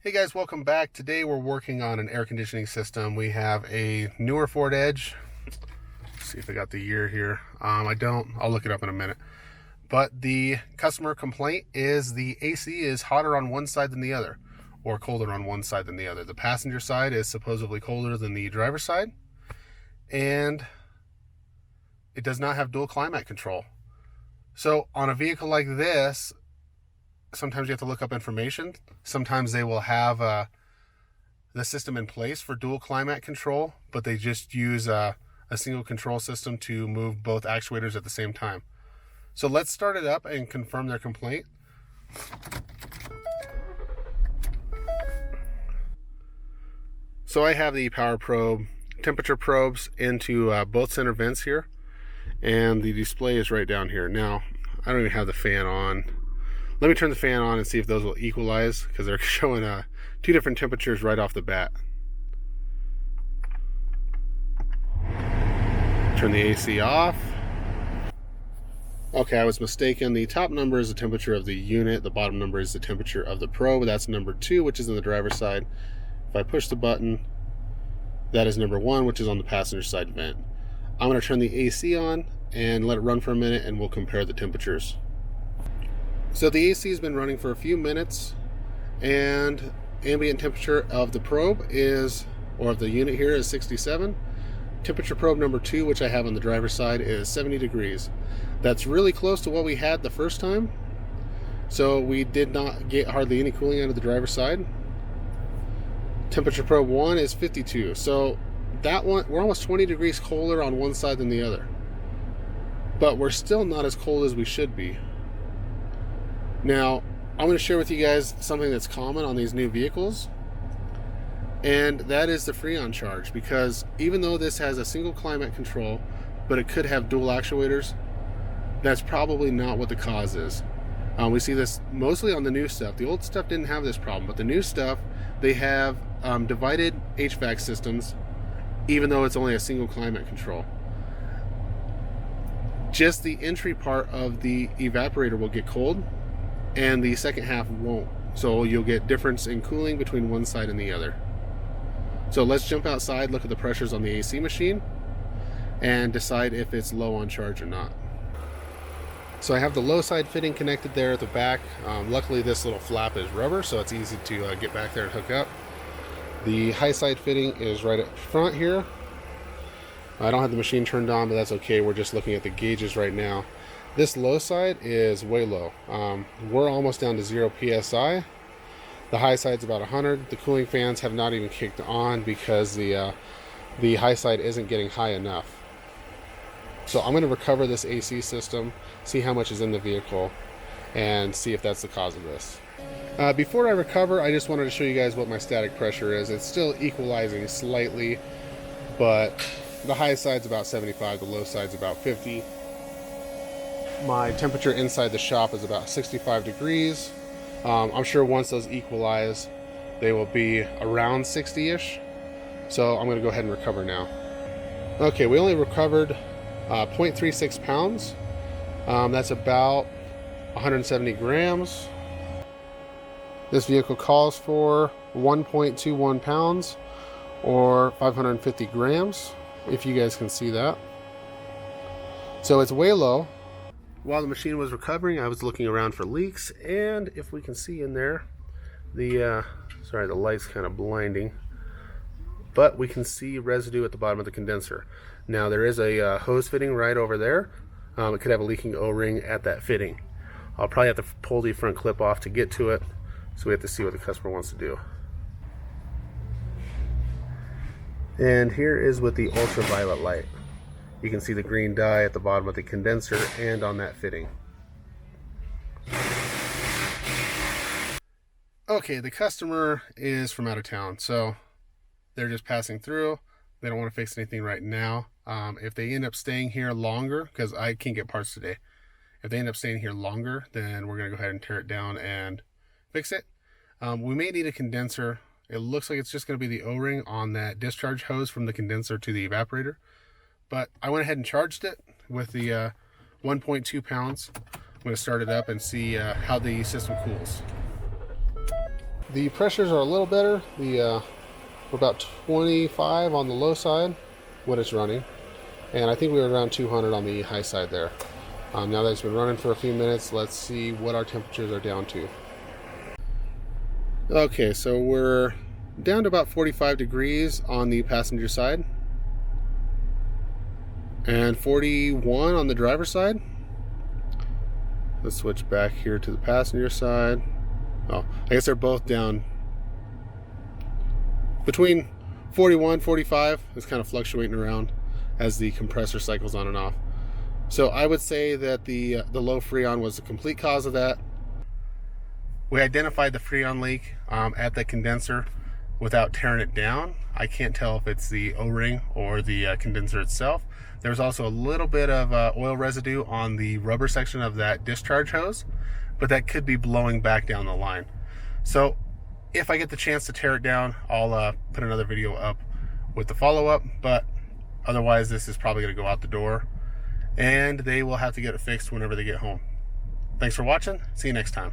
Hey guys, welcome back. Today we're working on an air conditioning system. We have a newer Ford Edge. Let's see if I got the year here. I don't. I'll look it up in a minute. But the customer complaint is the AC is hotter on one side than the other, or colder on one side than the other. The passenger side is supposedly colder than the driver's side, and it does not have dual climate control. So on a vehicle like this, sometimes you have to look up information. Sometimes they will have the system in place for dual climate control, but they just use a single control system to move both actuators at the same time. So let's start it up and confirm their complaint. So I have the power probe, temperature probes into both center vents here, and the display is right down here. Now, I don't even have the fan on. Let me turn the fan on and see if those will equalize, because they're showing two different temperatures right off the bat. Turn the AC off. Okay, I was mistaken. The top number is the temperature of the unit. The bottom number is the temperature of the probe. That's number 2, which is on the driver's side. If I push the button, that is number 1, which is on the passenger side vent. I'm going to turn the AC on and let it run for a minute, and we'll compare the temperatures. So the AC has been running for a few minutes, and ambient temperature of the probe is, or of the unit here, is 67. Temperature probe number 2, which I have on the driver's side, is 70 degrees. That's really close to what we had the first time. So we did not get hardly any cooling out of the driver's side. Temperature probe 1 is 52. So that one, we're almost 20 degrees colder on one side than the other. But we're still not as cold as we should be. Now, I'm going to share with you guys something that's common on these new vehicles, and that is the Freon charge, because even though this has a single climate control, but it could have dual actuators, that's probably not what the cause is. We see this mostly on the new stuff. The old stuff didn't have this problem, but the new stuff, they have divided HVAC systems, even though it's only a single climate control. Just the entry part of the evaporator will get cold, and the second half won't. So you'll get difference in cooling between one side and the other. So let's jump outside, look at the pressures on the AC machine, and decide if it's low on charge or not. So I have the low side fitting connected there at the back. Luckily this little flap is rubber, so it's easy to get back there and hook up. The high side fitting is right up front here. I don't have the machine turned on, but that's okay. We're just looking at the gauges right now. This low side is way low. We're almost down to 0 psi. The high side's about 100. The cooling fans have not even kicked on because the high side isn't getting high enough. So I'm going to recover this AC system, see how much is in the vehicle, and see if that's the cause of this. Before I recover, I just wanted to show you guys what my static pressure is. It's still equalizing slightly, but the high side's about 75, the low side's about 50. My temperature inside the shop is about 65 degrees. I'm sure once those equalize, they will be around 60-ish. So I'm going to go ahead and recover now. Okay, we only recovered 0.36 pounds. That's about 170 grams. This vehicle calls for 1.21 pounds or 550 grams, if you guys can see that. So it's way low. While the machine was recovering, I was looking around for leaks, and if we can see in there, the light's kind of blinding, but we can see residue at the bottom of the condenser. Now there is a hose fitting right over there. It could have a leaking O-ring at that fitting. I'll probably have to pull the front clip off to get to it, so we have to see what the customer wants to do. And here is with the ultraviolet light. You can see the green dye at the bottom of the condenser and on that fitting. Okay, the customer is from out of town, so they're just passing through. They don't want to fix anything right now. If they end up staying here longer, because I can't get parts today, if they end up staying here longer, then we're going to go ahead and tear it down and fix it. We may need a condenser. It looks like it's just going to be the O-ring on that discharge hose from the condenser to the evaporator. But I went ahead and charged it with the 1.2 pounds. I'm going to start it up and see how the system cools. The pressures are a little better. We're about 25 on the low side when it's running, and I think we were around 200 on the high side there. Now that it's been running for a few minutes, let's see what our temperatures are down to. Okay, so we're down to about 45 degrees on the passenger side and 41 on the driver's side. Let's switch back here to the passenger side. Oh, I guess they're both down between 41, 45. It's kind of fluctuating around as the compressor cycles on and off. So I would say that the low Freon was the complete cause of that. We identified the Freon leak at the condenser without tearing it down. I can't tell if it's the O-ring or the condenser itself. There's also a little bit of oil residue on the rubber section of that discharge hose, but that could be blowing back down the line. So if I get the chance to tear it down, I'll put another video up with the follow-up, but otherwise this is probably going to go out the door and they will have to get it fixed whenever they get home. Thanks for watching. See you next time.